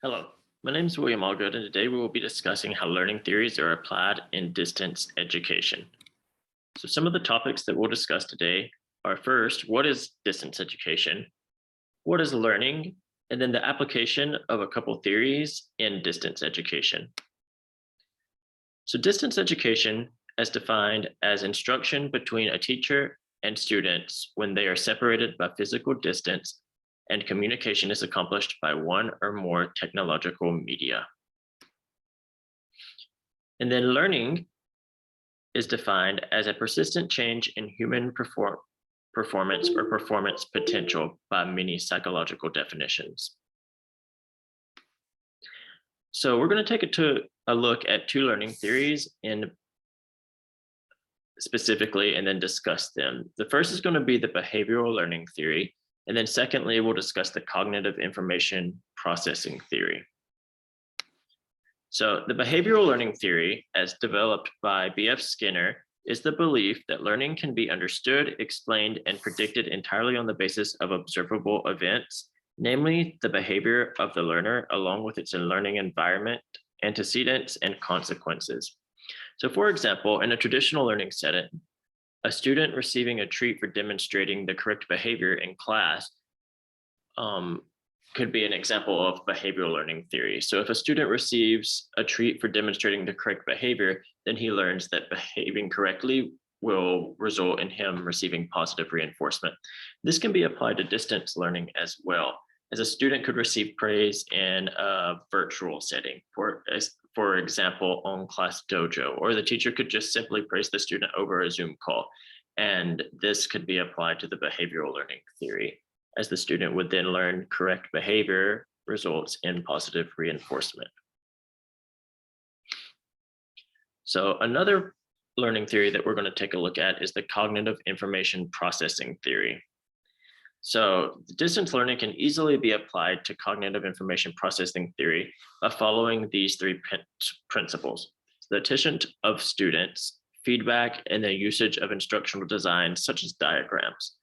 Hello, my name is William Allgood, and today we will be discussing how learning theories are applied in distance education. So some of the topics that we'll discuss today are first, what is distance education? What is learning? And then the application of a couple theories in distance education. So distance education is defined as instruction between a teacher and students when they are separated by physical distance and communication is accomplished by one or more technological media. And then learning is defined as a persistent change in human performance or performance potential by many psychological definitions. So we're going to take a look at two learning theories specifically and then discuss them. The first is going to be the behavioral learning theory. And then secondly, we'll discuss the cognitive information processing theory. So the behavioral learning theory, as developed by B.F. Skinner, is the belief that learning can be understood, explained, and predicted entirely on the basis of observable events, namely the behavior of the learner along with its learning environment, antecedents, and consequences. So for example, in a traditional learning setting, a student receiving a treat for demonstrating the correct behavior in class could be an example of behavioral learning theory. So if a student receives a treat for demonstrating the correct behavior, then he learns that behaving correctly will result in him receiving positive reinforcement. This can be applied to distance learning as well, as a student could receive praise in a virtual setting, for example, on Class Dojo, or the teacher could just simply praise the student over a Zoom call. And this could be applied to the behavioral learning theory, as the student would then learn correct behavior results in positive reinforcement. So another learning theory that we're going to take a look at is the cognitive information processing theory. So distance learning can easily be applied to cognitive information processing theory by following these three principles: the attention of students, feedback, and the usage of instructional designs such as diagrams.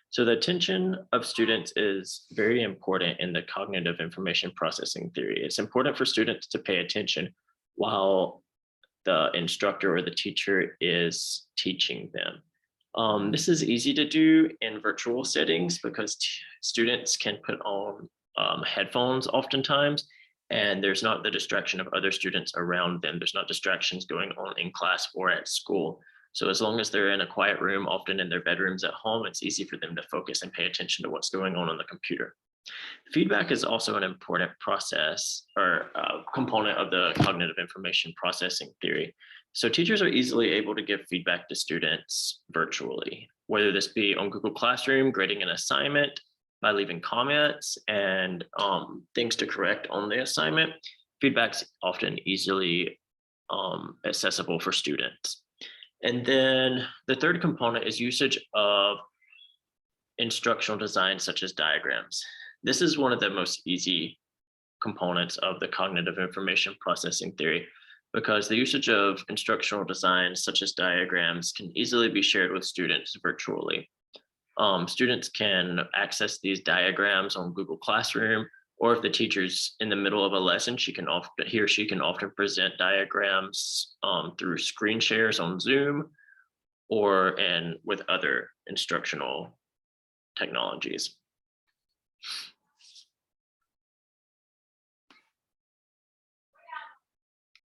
So the attention of students is very important in the cognitive information processing theory. It's important for students to pay attention while the instructor or the teacher is teaching them. This is easy to do in virtual settings because students can put on headphones oftentimes, and there's not the distraction of other students around them. There's not distractions going on in class or at school. So as long as they're in a quiet room, often in their bedrooms at home, it's easy for them to focus and pay attention to what's going on the computer. Feedback is also an important process or component of the cognitive information processing theory. So teachers are easily able to give feedback to students virtually, whether this be on Google Classroom, grading an assignment, by leaving comments and things to correct on the assignment. Feedback's often easily accessible for students. And then the third component is usage of instructional design such as diagrams. This is one of the most easy components of the cognitive information processing theory, because the usage of instructional designs such as diagrams can easily be shared with students virtually. Students can access these diagrams on Google Classroom, or if the teacher's in the middle of a lesson, he or she can often present diagrams through screen shares on Zoom and with other instructional technologies.